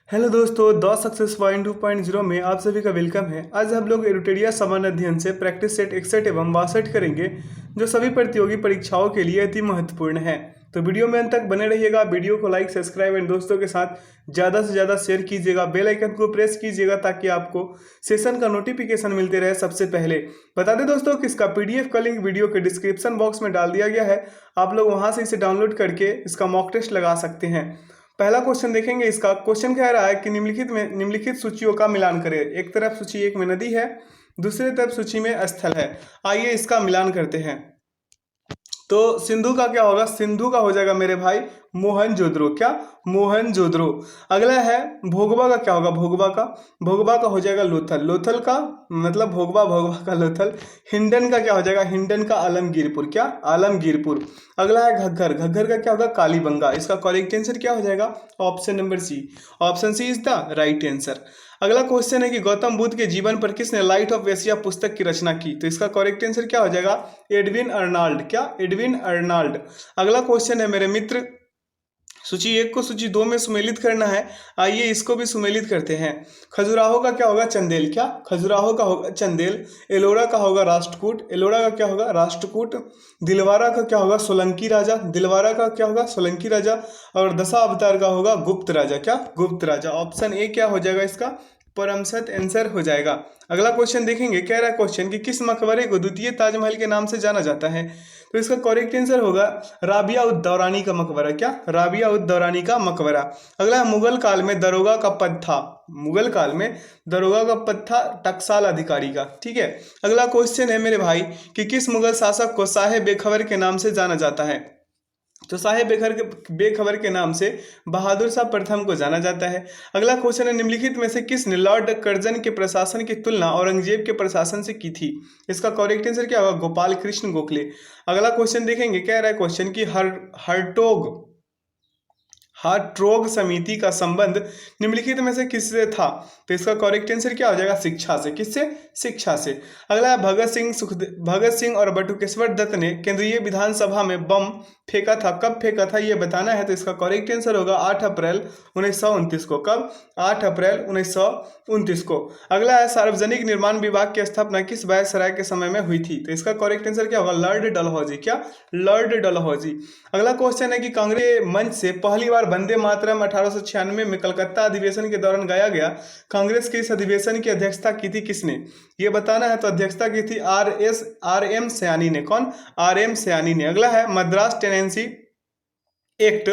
Hello दोस्तों, the success point 2.0 में आप सभी का वेलकम है। आज हम लोग एरुटेरिया सामान्य अध्ययन से प्रैक्टिस सेट 61 एवं 62 करेंगे, जो सभी प्रतियोगी परीक्षाओं के लिए अति महत्वपूर्ण है। तो वीडियो में अंत तक बने रहिएगा। वीडियो को लाइक, सब्सक्राइब एंड दोस्तों के साथ ज़्यादा से ज़्यादा शेयर कीजिएगा। बेल आइकन को प्रेस कीजिएगा ताकि आपको सेशन का नोटिफिकेशन मिलते रहे सबसे पहले। बता दें दोस्तों कि इसका पीडीएफ का लिंक वीडियो के डिस्क्रिप्शन बॉक्स में डाल दिया गया है। आप लोग वहाँ से इसे डाउनलोड करके इसका मॉक टेस्ट लगा सकते हैं। पहला क्वेश्चन देखेंगे। इसका क्वेश्चन कह रहा है कि निम्नलिखित सूचियों का मिलान करें। एक तरफ सूची एक में नदी है, दूसरी तरफ सूची में स्थल है। आइए इसका मिलान करते हैं। तो सिंधु का क्या होगा? सिंधु का हो जाएगा मेरे भाई मोहनजोदड़ो। क्या? मोहनजोदड़ो। अगला है भोगवा का क्या होगा? भोगवा का हो जाएगा लोथल। लोथल का मतलब भोगवा का लोथल। हिंडन का क्या हो जाएगा? हिंडन का आलमगीरपुर। क्या? आलमगीरपुर। अगला है घग्गर। घग्गर का क्या होगा? कालीबंगा। इसका करेक्ट आंसर क्या हो जाएगा? Option number C. Option C is the right answer. अगला क्वेश्चन है कि गौतम बुद्ध के जीवन पर किसने लाइट ऑफ एशिया पुस्तक की रचना की? तो इसका करेक्ट आंसर क्या हो जाएगा? Edwin Arnold. क्या? Edwin Arnold. अगला क्वेश्चन है मेरे मित्र, सूची एक को सूची दो में सुमेलित करना है। आइए इसको भी सुमेलित करते हैं। खजुराहो का क्या होगा? चंदेल। क्या? खजुराहो का होगा चंदेल। एलोरा का होगा राष्ट्रकूट। एलोरा का क्या होगा? राष्ट्रकूट। दिलवारा का क्या होगा? सोलंकी राजा। दिलवारा का क्या होगा? सोलंकी राजा। और दशावतार का होगा गुप्त राजा। क्या? गुप्त राजा। ऑप्शन ए क्या हो जाएगा इसका? परमसत आंसर हो जाएगा। अगला क्वेश्चन देखेंगे। कह रहा है क्वेश्चन कि किस मकबरे को द्वितीय ताजमहल के नाम से जाना जाता है? तो इसका करेक्ट आंसर होगा राबिया उद दौरानी का मकबरा। क्या? राबिया उद दौरानी का मकबरा। अगला है मुगल काल में दरोगा का पद था। मुगल काल में दरोगा का पद था टकसाल अधिकारी का। ठीक है। अगला क्वेश्चन है मेरे भाई कि किस मुगल शासक को साहे बेखबर के नाम से जाना जाता है? तो साहेब बेखबर के नाम से बहादुर शाह प्रथम को जाना जाता है। अगला क्वेश्चन है निम्नलिखित में से किसने लॉर्ड कर्जन के प्रशासन की तुलना औरंगजेब के प्रशासन से की थी? इसका करेक्ट आंसर क्या होगा? गोपाल कृष्ण गोखले। अगला क्वेश्चन देखेंगे। कह रहा है क्वेश्चन की हार्ट्रोग समिति का संबंध निम्नलिखित में से किससे था? तो इसका करेक्ट आंसर क्या हो जाएगा? शिक्षा से। किससे? शिक्षा से। अगला है भगत सिंह और बटुकेश्वर दत्त ने केंद्रीय विधानसभा में बम फेंका था। कब फेंका था ये बताना है। तो इसका करेक्ट आंसर होगा 8 अप्रैल 1929 को। कब? 8 अप्रैल 1929 को। अगला है सार्वजनिक निर्माण विभाग की स्थापना किस वायसराय के समय में हुई थी? तो इसका करेक्ट आंसर क्या होगा? लॉर्ड डलहौजी। क्या? लॉर्ड डलहौजी। अगला क्वेश्चन है कि कांग्रेस मंच से पहली बार वंदे मातरम 1896 में कलकत्ता अधिवेशन के दौरान गाया गया। कांग्रेस के इस अधिवेशन की अध्यक्षता की थी किसने? ये बताना है। तो अध्यक्षता की थी आर एम सयानी ने। कौन? आर एम सयानी ने। अगला है मद्रास टेनेंसी एक्ट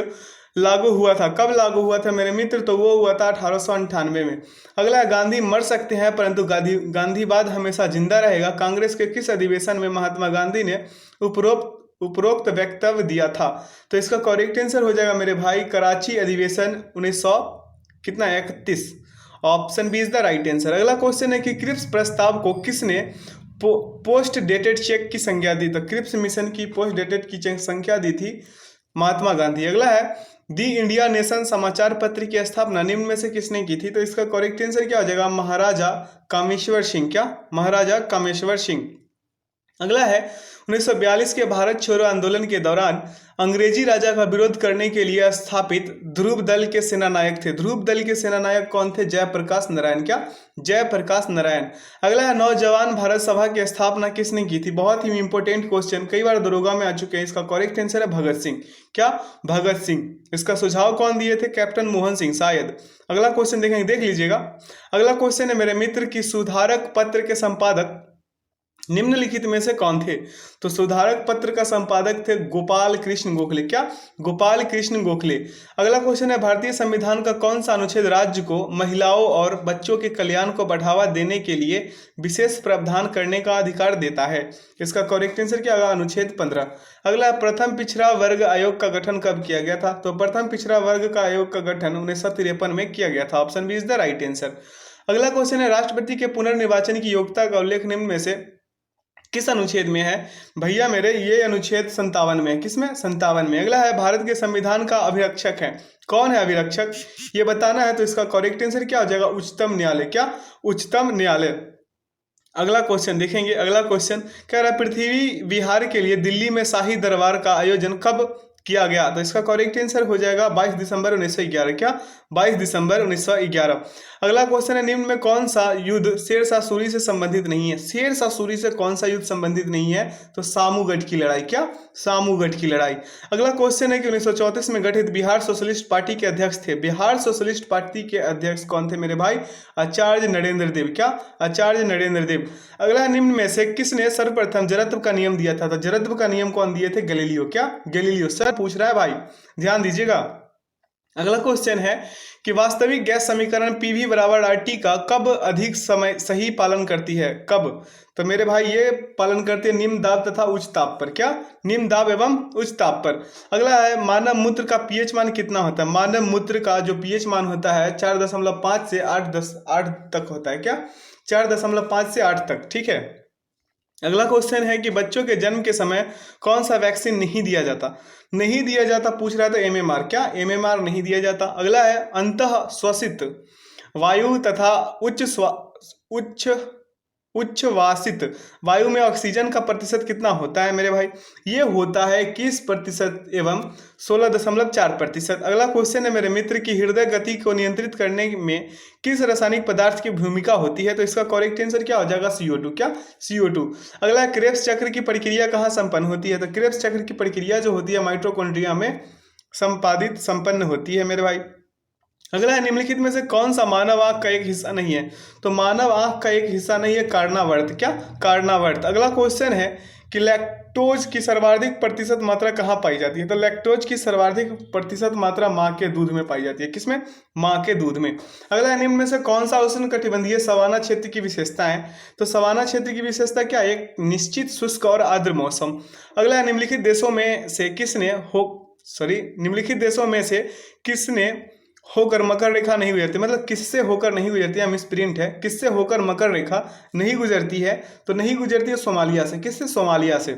लागू हुआ था। कब लागू हुआ था मेरे मित्र? तो वो हुआ था 1898 में। अगला है गांधी मर सकते हैं परंतु गांधीवाद हमेशा जिंदा रहेगा। कांग्रेस के किस अधिवेशन में महात्मा गांधी ने उपरोक्त वक्तव्य दिया था? तो इसका करेक्ट आंसर हो जाएगा मेरे भाई कराची अधिवेशन 1900 कितना? 31। Option B is the right answer. अगला क्वेश्चन है कि क्रिप्स प्रस्ताव को किसने पोस्ट डेटेड चेक की संज्ञा दी? तो क्रिप्स मिशन की पोस्ट डेटेड की संख्या दी थी महात्मा गांधी। अगला है दी इंडिया नेशन समाचार पत्र की स्थापना निम्न में से किसने की थी? तो इसका करेक्ट आंसर क्या हो जाएगा? महाराजा कामेश्वर सिंह। क्या? महाराजा कामेश्वर सिंह। अगला है 1942 के भारत छोड़ो आंदोलन के दौरान अंग्रेजी राजा का विरोध करने के लिए स्थापित ध्रुव दल के सेनानायक थे। ध्रुव दल के सेनानायक कौन थे? जयप्रकाश नारायण। क्या? जयप्रकाश नारायण। अगला है नौजवान भारत सभा की स्थापना किसने की थी? बहुत ही इंपॉर्टेंट क्वेश्चन, कई बार दरोगा में आ चुके हैं। इसका करेक्ट आंसर है भगत सिंह। क्या? भगत सिंह। इसका सुझाव कौन दिए थे? कैप्टन मोहन सिंह शायद। अगला क्वेश्चन देखेंगे, देख लीजिएगा। अगला क्वेश्चन है मेरे मित्र की सुधारक पत्र के संपादक निम्नलिखित में से कौन थे? तो सुधारक पत्र का संपादक थे गोपाल कृष्ण गोखले। क्या? गोपाल कृष्ण गोखले। अगला क्वेश्चन है भारतीय संविधान का कौन सा अनुच्छेद राज्य को महिलाओं और बच्चों के कल्याण को बढ़ावा देने के लिए विशेष प्रावधान करने का अधिकार देता है? इसका करेक्ट आंसर क्या होगा? अनुच्छेद 15। अगला प्रथम पिछड़ा वर्ग आयोग का गठन कब किया गया था? तो प्रथम पिछड़ा वर्ग का आयोग का गठन 1953 में किया गया था। Option B is the right answer. अगला क्वेश्चन है राष्ट्रपति के पुनर्निर्वाचन की योग्यता का उल्लेख निम्न में से किस अनुच्छेद में है? भैया मेरे ये अनुच्छेद 57 में है। किसमें? 57 में। अगला है भारत के संविधान का अभिरक्षक है। कौन है अभिरक्षक? ये बताना है। तो इसका करेक्ट आंसर क्या हो जाएगा? उच्चतम न्यायालय। क्या? उच्चतम न्यायालय। अगला क्वेश्चन देखेंगे। अगला क्वेश्चन कह रहा है पृथ्वी विहार के लिए दिल्ली में शाही दरबार का आयोजन कब किया गया। तो इसका करेक्ट आंसर हो जाएगा 22 दिसंबर 1911। क्या 22 दिसंबर 1911। अगला क्वेश्चन है, निम्न में कौन सा युद्ध शेरशाह सूरी से संबंधित नहीं है? शेरशाह सूरी से कौन सा युद्ध संबंधित नहीं है? तो सामूगढ़ की लड़ाई। क्या सामूगढ़ की लड़ाई। अगला क्वेश्चन है कि 1934 में गठित बिहार सोशलिस्ट पार्टी के अध्यक्ष थे। बिहार सोशलिस्ट पार्टी के अध्यक्ष कौन थे मेरे भाई? आचार्य नरेंद्र देव। क्या आचार्य नरेंद्र देव। अगला, निम्न में से किसने सर्वप्रथम जड़त्व का नियम दिया था? तो जड़त्व का नियम कौन दिए थे? गैलीलियो। क्या गैलीलियो। सर पूछ रहा है भाई, ध्यान दीजिएगा। अगला क्वेश्चन है कि वास्तविक गैस समीकरण पीवी बराबर आरटी का कब अधिक समय सही पालन करती है? कब? तो मेरे भाई ये पालन करती है निम्न दाब तथा उच्च ताप पर। क्या निम्न दाब एवं उच्च ताप पर। अगला है, मानव मूत्र का पीएच मान कितना होता है? मानव मूत्र का जो पीएच मान होता है 4.5 से 8 तक होता है। क्या 4.5 से 8 तक। ठीक है। अगला क्वेश्चन है कि बच्चों के जन्म के समय कौन सा वैक्सीन नहीं दिया जाता? नहीं दिया जाता पूछ रहा था एमएमआर। क्या एमएमआर नहीं दिया जाता। अगला है, अंतः श्वसित वायु तथा उच्च उच्छ्वासित वायु में ऑक्सीजन का प्रतिशत कितना होता है मेरे भाई? ये होता है 21% एवं 16.4%। अगला क्वेश्चन है मेरे मित्र की हृदय गति को नियंत्रित करने में किस रासायनिक पदार्थ की भूमिका होती है? तो इसका करेक्ट आंसर क्या हो जाएगा? CO2। क्या CO2। अगला, क्रेब्स चक्र की प्रक्रिया कहाँ संपन्न होती है? तो क्रेब्स चक्र की प्रक्रिया जो होती है माइटोकॉन्ड्रिया में संपन्न होती है मेरे भाई। अगला है, निम्नलिखित में से कौन सा मानव आंख का एक हिस्सा नहीं है? तो मानव आंख का एक हिस्सा नहीं है कार्नावर्त। क्या कार्नावर्त। अगला क्वेश्चन है कि लैक्टोज की सर्वाधिक प्रतिशत मात्रा कहाँ पाई जाती है? तो लैक्टोज की सर्वाधिक प्रतिशत मात्रा माँ के दूध में पाई जाती है। किसमें? माँ के दूध में। अगला है, निम्न में से कौन सा उष्ण कटिबंधीय सवाना क्षेत्र की विशेषता है? तो सवाना क्षेत्र की विशेषता क्या? एक निश्चित शुष्क और आर्द्र मौसम। अगला है, निम्नलिखित देशों में से किसने होकर मकर रेखा नहीं गुजरती? मतलब किससे होकर नहीं गुजरती है? मिसप्रिंट है। किससे होकर मकर रेखा नहीं गुजरती है? तो नहीं गुजरती है सोमालिया से। किससे? सोमालिया से।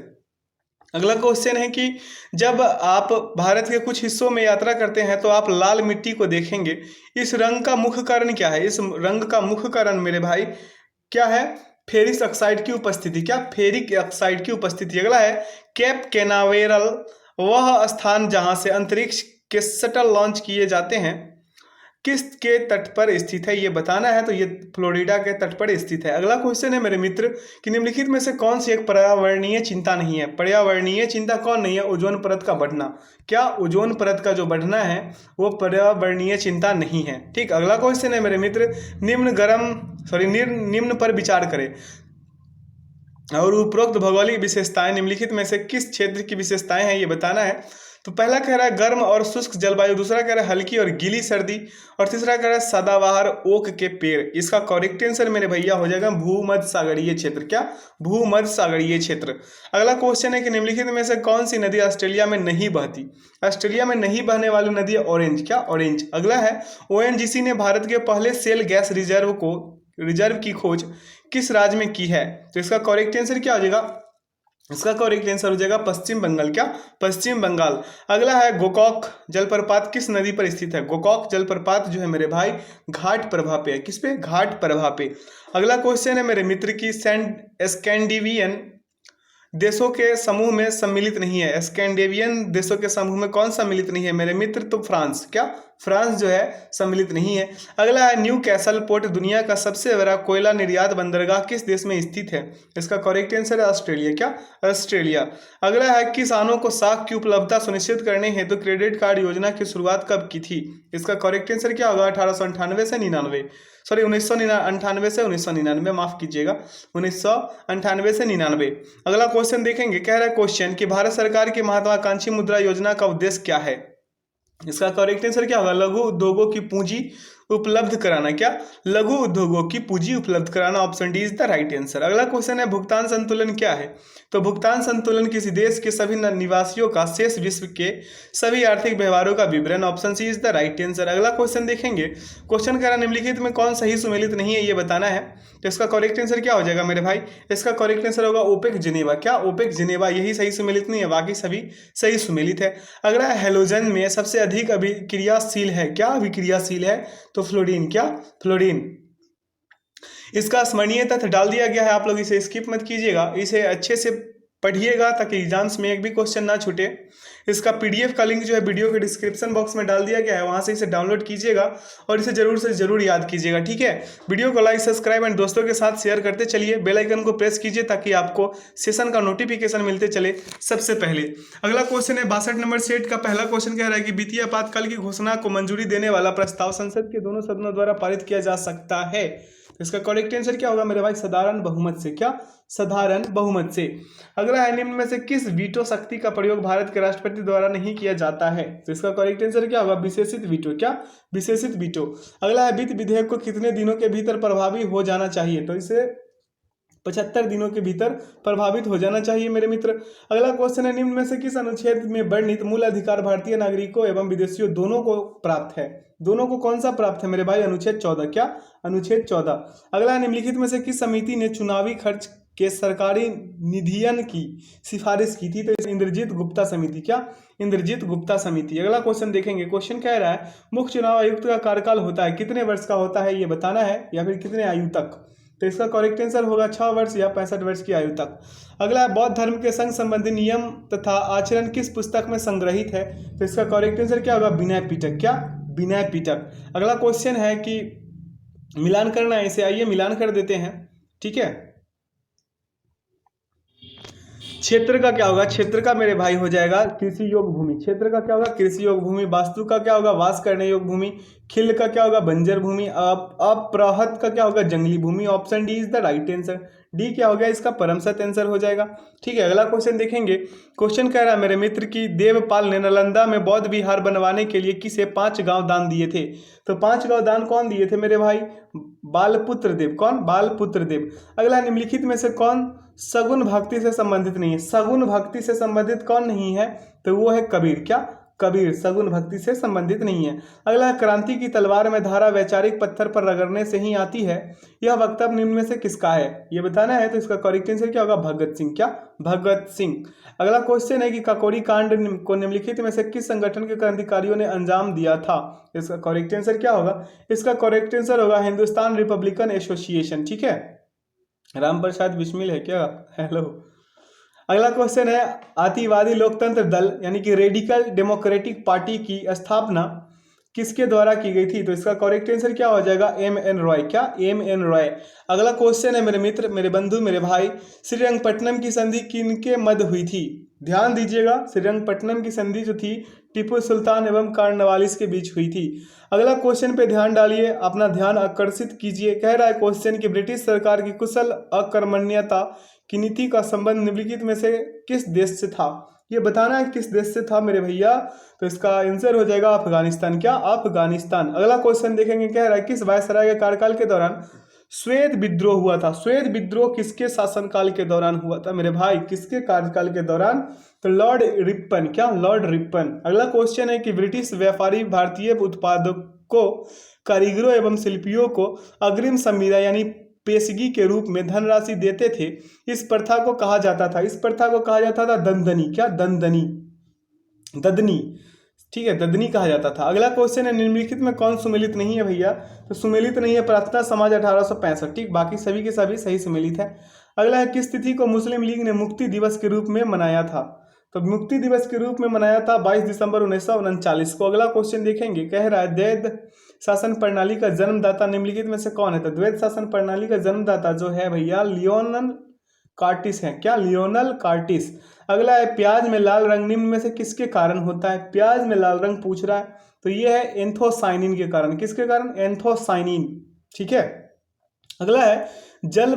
अगला क्वेश्चन है कि जब आप भारत के कुछ हिस्सों में यात्रा करते हैं तो आप लाल मिट्टी को देखेंगे। इस रंग का मुख्य कारण क्या है? इस रंग का मुख्य कारण मेरे भाई क्या है? फेरिक ऑक्साइड की उपस्थिति। क्या फेरिक ऑक्साइड की उपस्थिति। अगला है, केप कैनावेरल वह स्थान जहां से अंतरिक्ष के शटल लॉन्च किए जाते हैं किस के तट पर स्थित है? ये बताना है। तो ये फ्लोरिडा के तट पर स्थित है। अगला क्वेश्चन है मेरे मित्र कि निम्नलिखित में से कौन सी एक पर्यावरणीय चिंता नहीं है? पर्यावरणीय चिंता कौन नहीं है? ओजोन परत का बढ़ना। क्या ओजोन परत का जो बढ़ना है वो पर्यावरणीय चिंता नहीं है। ठीक। अगला क्वेश्चन है मेरे मित्र, निम्न पर विचार करें और उपरोक्त भौगोलिक विशेषताएं निम्नलिखित में से किस क्षेत्र की विशेषताएं हैं? ये बताना है। तो पहला कह रहा है गर्म और शुष्क जलवायु, दूसरा कह रहा है हल्की और गीली सर्दी, और तीसरा कह रहा है सदाबहार ओक के पेड़। इसका करेक्ट आंसर मेरे भैया हो जाएगा भूमध्य सागरीय क्षेत्र। क्या भूमध्य सागरीय क्षेत्र। अगला क्वेश्चन है कि निम्नलिखित में से कौन सी नदी ऑस्ट्रेलिया में नहीं बहती? ऑस्ट्रेलिया में नहीं बहने वाली नदी है ऑरेंज। क्या ऑरेंज। अगला है, ONGC ने भारत के पहले शेल गैस रिजर्व की खोज किस राज्य में की है? तो इसका करेक्ट आंसर क्या हो जाएगा? इसका करेक्ट आंसर हो जाएगा पश्चिम बंगाल। क्या पश्चिम बंगाल। अगला है, गोकॉक जलप्रपात किस नदी पर स्थित है? गोकॉक जलप्रपात जो है मेरे भाई घाट प्रभा पे है। किस पे? घाट प्रभा पे। अगला क्वेश्चन है मेरे मित्र की स्कैंडिनेवियन देशों के समूह में सम्मिलित नहीं है। स्कैंडिनेवियन देशों के समूह में कौन सम्मिलित नहीं है मेरे मित्र? तो फ्रांस। क्या फ्रांस जो है सम्मिलित नहीं है। अगला है, न्यू कैसल पोर्ट दुनिया का सबसे बड़ा कोयला निर्यात बंदरगाह किस देश में स्थित है? इसका करेक्ट आंसर है ऑस्ट्रेलिया। क्या ऑस्ट्रेलिया। अगला है, किसानों को साख की उपलब्धता सुनिश्चित करने हेतु क्रेडिट कार्ड योजना की शुरुआत कब की थी? इसका करेक्ट आंसर क्या होगा? 1898 से 99 सॉरी 1998 से 1999, माफ कीजिएगा 1998 से 99। अगला क्वेश्चन देखेंगे। कह रहा है क्वेश्चन कि भारत सरकार की महत्वाकांक्षी मुद्रा योजना का उद्देश्य क्या है? इसका करेक्ट आंसर क्या होगा? लघु उद्योगों की पूंजी उपलब्ध कराना। क्या लघु उद्योगों की पूंजी उपलब्ध कराना। Option D is the right answer. अगला क्वेश्चन है, भुगतान संतुलन क्या है? तो भुगतान संतुलन किसी देश के सभी निवासियों का शेष विश्व के सभी आर्थिक व्यवहारों का विवरण। Option C is the right answer. अगला क्वेश्चन देखेंगे। क्वेश्चन कह रहा निम्नलिखित में कौन सही सुमेलित नहीं है? ये बताना है। तो इसका करेक्ट आंसर क्या हो जाएगा मेरे भाई? इसका करेक्ट आंसर होगा ओपेक जिनेवा। क्या ओपेक जिनेवा, यही सही सुमेलित नहीं है, बाकी सभी सही सुमेलित है। अगला हैलोजन में सबसे अधिक अभिक्रियाशील है। क्या अभिक्रियाशील है? तो फ्लोरीन। क्या फ्लोरीन। इसका स्मरणीय तथ्य डाल दिया गया है, आप लोग इसे स्किप मत कीजिएगा, इसे अच्छे से पढ़िएगा ताकि एग्जाम्स में एक भी क्वेश्चन ना छूटे। इसका पीडीएफ का लिंक जो है वीडियो के डिस्क्रिप्शन बॉक्स में डाल दिया गया है, वहां से इसे डाउनलोड कीजिएगा और इसे जरूर से जरूर याद कीजिएगा, ठीक है। वीडियो को लाइक सब्सक्राइब एंड दोस्तों के साथ शेयर करते चलिए, बेल आइकन को प्रेस कीजिए ताकि आपको सेशन का नोटिफिकेशन मिलते चले सबसे पहले। अगला क्वेश्चन है 62 नंबर सेट का। पहला क्वेश्चन कह रहा है कि वित्तीय आपातकाल की घोषणा को मंजूरी देने वाला प्रस्ताव संसद के दोनों सदनों द्वारा पारित किया जा सकता है। तो इसका करेक्ट आंसर क्या होगा मेरे भाई? साधारण बहुमत से। क्या? साधारण बहुमत से। अगला है निम्न में से किस वीटो शक्ति का प्रयोग भारत के राष्ट्रपति द्वारा नहीं किया जाता है? तो इसका करेक्ट आंसर क्या होगा? विशेषित वीटो। क्या? विशेषित वीटो। अगला है वित्त विधेयक को कितने दिनों के भीतर प्रभावी हो जाना चाहिए? तो इसे 75 दिनों के भीतर प्रभावित हो जाना चाहिए मेरे मित्र। अगला क्वेश्चन है निम्न में से किस अनुच्छेद में वर्णित मूल अधिकार भारतीय नागरिकों एवं विदेशियों दोनों को प्राप्त है? दोनों को कौन सा प्राप्त है मेरे भाई? अनुच्छेद 14। क्या? अनुच्छेद 14। अगला निम्नलिखित में से किस समिति ने चुनावी खर्च के सरकारी निधियन की सिफारिश की थी? तो इंद्रजीत गुप्ता समिति। क्या? इंद्रजीत गुप्ता समिति। अगला क्वेश्चन देखेंगे। क्वेश्चन कह रहा है मुख्य चुनाव आयुक्त का कार्यकाल होता है कितने वर्ष का होता है, ये बताना है, या फिर कितने आयु तक? तो इसका करेक्ट आंसर होगा 6 वर्ष या 65 वर्ष की आयु तक। अगला बौद्ध धर्म के संग संबंधी नियम तथा आचरण किस पुस्तक में संग्रहित है? तो इसका करेक्ट आंसर क्या होगा? विनय पिटक। क्या? विनय पिटक। अगला क्वेश्चन है कि मिलान करना है, इसे आइए मिलान कर देते हैं, ठीक है। क्षेत्र का क्या होगा? क्षेत्र का मेरे भाई हो जाएगा कृषि योग भूमि। क्षेत्र का क्या होगा? कृषि योग भूमि। वास्तु का क्या होगा? वास करने योग भूमि। खिल का क्या होगा? बंजर भूमि। अप्रहत का क्या होगा? जंगली भूमि। Option D is the right answer. D क्या हो गया? इसका परम सत्य आंसर हो जाएगा, ठीक है। अगला क्वेश्चन देखेंगे। क्वेश्चन कह रहा है मेरे मित्र की देवपाल ने नालंदा में बौद्ध विहार बनवाने के लिए किसे 5 गांव दान दिए थे? तो 5 गांव दान कौन दिए थे मेरे भाई? बालपुत्र देव। कौन? बालपुत्र देव। अगला निम्नलिखित में से कौन सगुन भक्ति से संबंधित नहीं है? सगुन भक्ति से संबंधित कौन नहीं है? तो वो है कबीर। क्या? कबीर सगुन भक्ति से संबंधित नहीं है। अगला क्रांति की तलवार में धारा वैचारिक पत्थर पर रगड़ने से ही आती है, यह वक्तव्य निम्न में से किसका है? ये बताना है। तो इसका करेक्ट आंसर क्या होगा? भगत सिंह। क्या? भगत सिंह। अगला क्वेश्चन है कि काकोरी कांड को निम्नलिखित में से किस संगठन के क्रांतिकारियों ने अंजाम दिया था? इसका करेक्ट आंसर क्या होगा? इसका करेक्ट आंसर होगा हिंदुस्तान रिपब्लिकन एसोसिएशन, ठीक है। राम प्रसाद बिस्मिल है क्या? हेलो। अगला क्वेश्चन है अतिवादी लोकतंत्र दल यानी कि रेडिकल डेमोक्रेटिक पार्टी की स्थापना किसके द्वारा की गई थी? तो इसका करेक्ट आंसर क्या हो जाएगा? एम.एन. रॉय। क्या? एम.एन. रॉय। अगला क्वेश्चन है मेरे मित्र, मेरे बंधु, मेरे भाई, श्रीरंगपट्टनम की संधि किनके मध्य हुई थी? ध्यान दीजिएगा, श्रीरंगपट्टनम की संधि जो थी टीपू सुल्तान एवं कार्नवालिस के बीच हुई थी। अगला क्वेश्चन पे ध्यान डालिए, अपना ध्यान आकर्षित कीजिए। कह रहा है क्वेश्चन कि ब्रिटिश सरकार की कुशल अकर्मण्यता की नीति का संबंध निम्नलिखित में से किस देश से था? ये बताना है किस देश से था मेरे भैया। तो इसका आंसर हो जाएगा अफगानिस्तान। क्या? अफगानिस्तान। अगला क्वेश्चन देखेंगे। कह रहा है किस वायसराय के कार्यकाल के दौरान श्वेत विद्रोह हुआ था? श्वेत विद्रोह किसके शासनकाल के दौरान हुआ था मेरे भाई? किसके कार्यकाल के दौरान? तो लॉर्ड रिपन। क्या? Lord Ripon. अगला क्वेश्चन है कि ब्रिटिश व्यापारी भारतीय उत्पादकों, कारीगरों एवं शिल्पियों को अग्रिम संविदा यानी पेशगी के रूप में धनराशि देते थे, इस प्रथा को कहा जाता था? इस प्रथा को कहा जाता था दंदनी। क्या? दंदनी, ददनी, ठीक है, ददनी कहा जाता था। अगला क्वेश्चन है निम्नलिखित में कौन सुमेलित नहीं है भैया? तो सुमेलित नहीं है प्रार्थना समाज 1865, ठीक, बाकी सभी के सभी सही सुमेलित है। अगला है किस तिथि को मुस्लिम लीग ने मुक्ति दिवस के रूप में मनाया था? तो मुक्ति दिवस के रूप में मनाया था 22 दिसंबर 1939 को। अगला क्वेश्चन देखेंगे। कह रहा है द्वैध शासन प्रणाली का जन्मदाता निम्नलिखित में से कौन है? तो द्वैध शासन प्रणाली का जन्मदाता जो है भैया लियोनल कार्टिस है। क्या? Lionel Curtis. अगला है प्याज में लाल रंग निम्न में से किसके कारण होता है? प्याज में लाल रंग पूछ रहा है, तो ये है एंथोसाइनिन के कारण। किसके कारण? एंथोसाइनिन, ठीक है। अगला है जल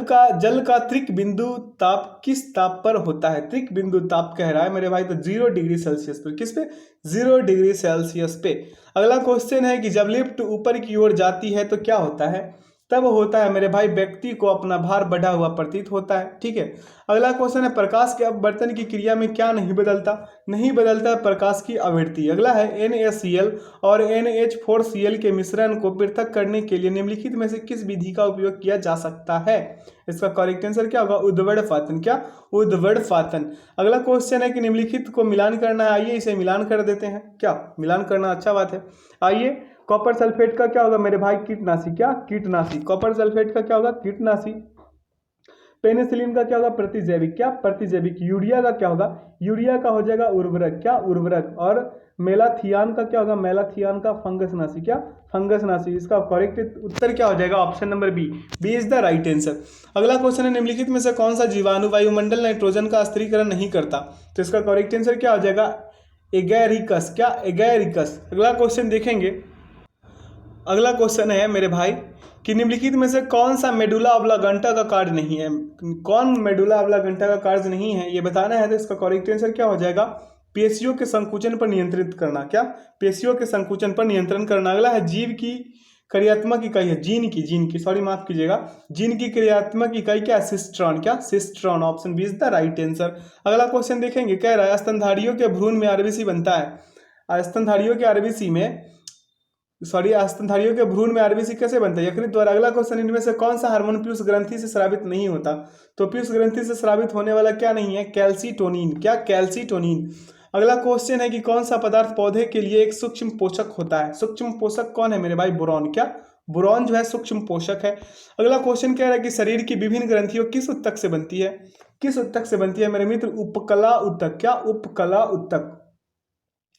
का त्रिक बिंदु ताप किस ताप पर होता है? त्रिक बिंदु ताप कह रहा है मेरे भाई, तो 0 डिग्री सेल्सियस पर। किस पे? 0 डिग्री सेल्सियस पे। अगला क्वेश्चन है कि जब लिफ्ट ऊपर की ओर जाती है तो क्या होता है? तब होता है मेरे भाई व्यक्ति को अपना भार बढ़ा हुआ प्रतीत होता है, ठीक है। अगला क्वेश्चन है प्रकाश के अपवर्तन की क्रिया में क्या नहीं बदलता? नहीं बदलता है प्रकाश की आवृत्ति। अगला है NaCl और NH4Cl के मिश्रण को पृथक करने के लिए निम्नलिखित में से किस विधि का उपयोग किया जा सकता है? इसका करेक्ट आंसर क्या होगा? उद्वड़पातन। क्या? उद्वड़पातन। अगला क्वेश्चन है कि निम्नलिखित को मिलान करना है, आइए इसे मिलान कर देते हैं। क्या मिलान करना? अच्छा बात है। आइए, कॉपर सल्फेट का क्या होगा मेरे भाई? कीटनाशी। क्या? कीटनाशी। कॉपर सल्फेट का क्या होगा? कीटनाशी। पेनिसिलिन का क्या होगा, प्रतिजैविक, क्या प्रतिजैविक। यूरिया का क्या होगा, यूरिया का हो जाएगा उर्वरक, क्या उर्वरक। और मेलाथियान का क्या होगा, मेलाथियान का फंगसनाशी, क्या फंगसनाशी। इसका करेक्ट उत्तर क्या हो जाएगा, option number B, B is the right answer. अगला क्वेश्चन है, निम्नलिखित में से कौन सा जीवाणु वायुमंडल नाइट्रोजन का स्थिरीकरण नहीं करता। तो इसका करेक्ट आंसर क्या हो जाएगा, एगैरिकस, क्या एगैरिकस। अगला क्वेश्चन देखेंगे, अगला क्वेश्चन है मेरे भाई कि निम्नलिखित में से कौन सा मेडुला ऑब्लांगेटा का कार्य नहीं है। कौन मेडुला ऑब्लांगेटा का कार्य नहीं है ये बताना है। तो इसका करेक्ट आंसर क्या हो जाएगा, पेशियों के संकुचन पर नियंत्रित करना, क्या पेशियों के संकुचन पर नियंत्रण करना। अगला है जीव की क्रियात्मक इकाई है, जीन की सॉरी माफ कीजिएगा, जीन की क्रियात्मक इकाई क्या, सिस्ट्रॉन, क्या cistron. Option B is the right answer. अगला क्वेश्चन देखेंगे, कह रहा है स्तनधारियों के भ्रूण में आरबीसी बनता है। स्तनधारियों के आरबीसी में स्तनधारियों के भ्रूण में आरबीसी कैसे बनता है, यकृत द्वारा। अगला क्वेश्चन, इनमें से कौन सा हार्मोन पीयूष ग्रंथि से स्रावित नहीं होता। तो पीयूष ग्रंथि से स्रावित होने वाला क्या नहीं है, कैल्सीटोनिन, क्या कैल्सीटोनिन। अगला क्वेश्चन है कि कौन सा पदार्थ पौधे के लिए एक सूक्ष्म पोषक होता है। सूक्ष्म पोषक कौन है मेरे भाई, बोरॉन, क्या बोरॉन जो है सूक्ष्म पोषक है। अगला क्वेश्चन कह रहा है कि शरीर की विभिन्न ग्रंथियों किस उत्तक से बनती है, किस उत्तक से बनती है मेरे मित्र, उपकला उत्तक, क्या उपकला उत्तक।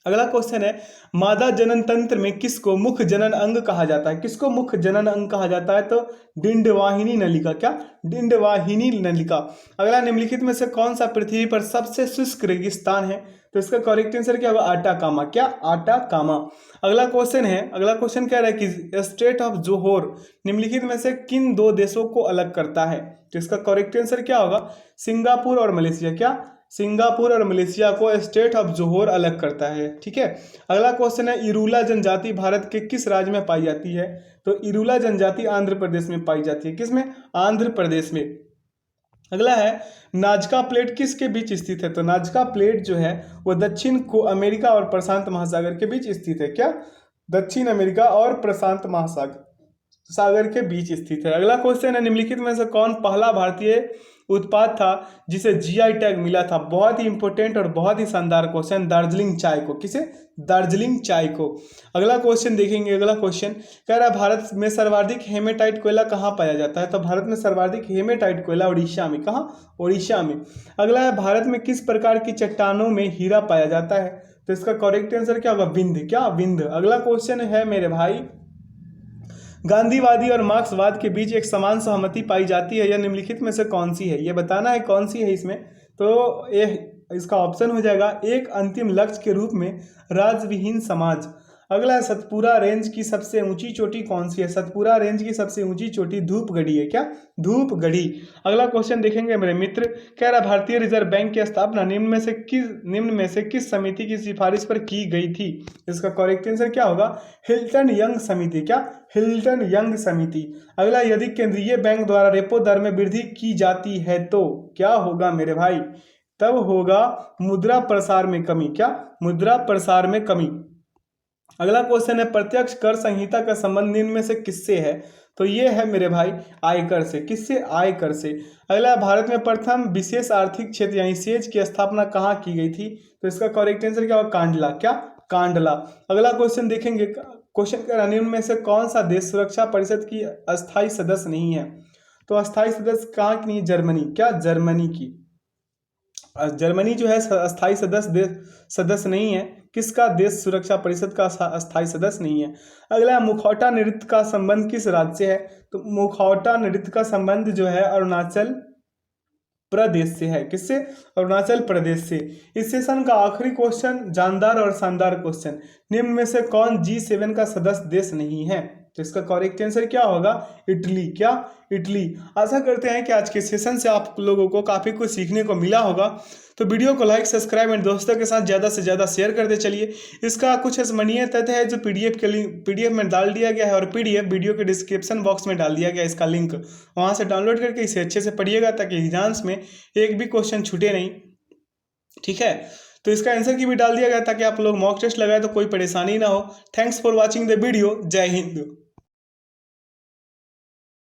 अगला क्वेश्चन है, मादा जनन तंत्र में किसको मुख्य जनन अंग कहा जाता है, किसको मुख्य जनन अंग कहा जाता है। तो डिंडवाहिनी नलिका, क्या डिंडवाहिनी नलिका। अगला, निम्नलिखित में से कौन सा पृथ्वी पर सबसे शुष्क रेगिस्तान है। तो इसका करेक्ट आंसर क्या होगा, आटाकामा, क्या आटाकामा। अगला क्वेश्चन कह रहा है कि स्टेट ऑफ जोहोर निम्नलिखित में से किन दो देशों को अलग करता है। तो इसका करेक्ट आंसर क्या होगा, सिंगापुर और मलेशिया, क्या सिंगापुर और मलेशिया को स्टेट ऑफ जोहोर अलग करता है। ठीक है। अगला क्वेश्चन है, इरूला जनजाति भारत के किस राज्य में पाई जाती है। तो इरूला जनजाति आंध्र प्रदेश में पाई जाती है, किसमें, आंध्र प्रदेश में। अगला है, नाजका प्लेट किसके बीच स्थित है। तो नाजका प्लेट जो है वो दक्षिण को अमेरिका और प्रशांत महासागर के बीच स्थित है, क्या दक्षिण अमेरिका और प्रशांत महासागर के बीच स्थित है। अगला क्वेश्चन है, निम्नलिखित में से कौन पहला भारतीय उत्पाद था जिसे जीआई टैग मिला था। बहुत ही इंपॉर्टेंट और बहुत ही शानदार क्वेश्चन, दार्जिलिंग चाय को, किसे, दार्जिलिंग चाय को। अगला क्वेश्चन देखेंगे, अगला क्वेश्चन कह रहा है, भारत में सर्वाधिक हेमेटाइट कोयला कहाँ पाया जाता है। तो भारत में सर्वाधिक हेमेटाइट कोयला उड़ीसा में, कहाँ, उड़ीसा में। अगला है, भारत में किस प्रकार की चट्टानों में हीरा पाया जाता है। तो इसका करेक्ट आंसर क्या होगा, विंध्य, क्या विंध्य। अगला क्वेश्चन है मेरे भाई, गांधीवादी और मार्क्सवाद के बीच एक समान सहमति पाई जाती है, यह निम्नलिखित में से कौन सी है, ये बताना है कौन सी है इसमें। तो इसका ऑप्शन हो जाएगा, एक अंतिम लक्ष्य के रूप में राज्यविहीन समाज। अगला है, सतपुरा रेंज की सबसे ऊंची चोटी कौन सी है। सतपुरा रेंज की सबसे ऊंची चोटी धूपगढ़ी है, क्या धूपगढ़ी। अगला क्वेश्चन देखेंगे मेरे मित्र, कह रहा भारतीय रिजर्व बैंक की स्थापना निम्न में से किस समिति की सिफारिश पर की गई थी। इसका करेक्ट आंसर क्या होगा, हिल्टन यंग समिति, क्या हिल्टन यंग समिति। अगला, यदि केंद्रीय बैंक द्वारा रेपो दर में वृद्धि की जाती है तो क्या होगा मेरे भाई, तब होगा मुद्रा प्रसार में कमी, क्या मुद्रा प्रसार में कमी। अगला क्वेश्चन है, प्रत्यक्ष कर संहिता का संबंध निम्न में से किससे है। तो ये है मेरे भाई आयकर से, किससे, आयकर से। अगला, भारत में प्रथम विशेष आर्थिक क्षेत्र यानी सेज की स्थापना कहाँ की गई थी। तो इसका करेक्ट आंसर क्या होगा, कांडला, क्या कांडला। अगला क्वेश्चन देखेंगे, क्वेश्चन का निम्न में से कौन सा देश सुरक्षा परिषद की अस्थायी सदस्य नहीं है। तो अस्थायी सदस्य कहाँ की नहीं, जर्मनी, क्या जर्मनी की। जर्मनी जो है अस्थायी सदस्य नहीं है, किसका, देश सुरक्षा परिषद का अस्थायी सदस्य नहीं है। अगला, मुखौटा नृत्य का संबंध किस राज्य से है। तो मुखौटा नृत्य का संबंध जो है अरुणाचल प्रदेश से है, किससे, अरुणाचल प्रदेश से। इस सेशन का आखिरी क्वेश्चन, जानदार और शानदार क्वेश्चन, निम्न में से कौन G7 का सदस्य देश नहीं है। तो इसका करेक्ट आंसर क्या होगा, इटली, क्या इटली। आशा करते हैं कि आज के सेशन से आप लोगों को काफ़ी कुछ सीखने को मिला होगा। तो वीडियो को लाइक, सब्सक्राइब एंड दोस्तों के साथ ज़्यादा से ज़्यादा शेयर करते चलिए। इसका कुछ स्मरणीय तथ्य है जो पीडीएफ में डाल दिया गया है, और पीडीएफ वीडियो के डिस्क्रिप्शन बॉक्स में डाल दिया गया इसका लिंक, वहाँ से डाउनलोड करके इसे अच्छे से पढ़िएगा ताकि एग्जाम्स में एक भी क्वेश्चन छूटे नहीं। ठीक है, तो इसका आंसर की भी डाल दिया गया ताकि आप लोग मॉक टेस्ट लगाए तो कोई परेशानी ना हो। Thanks for watching the video. जय हिंद।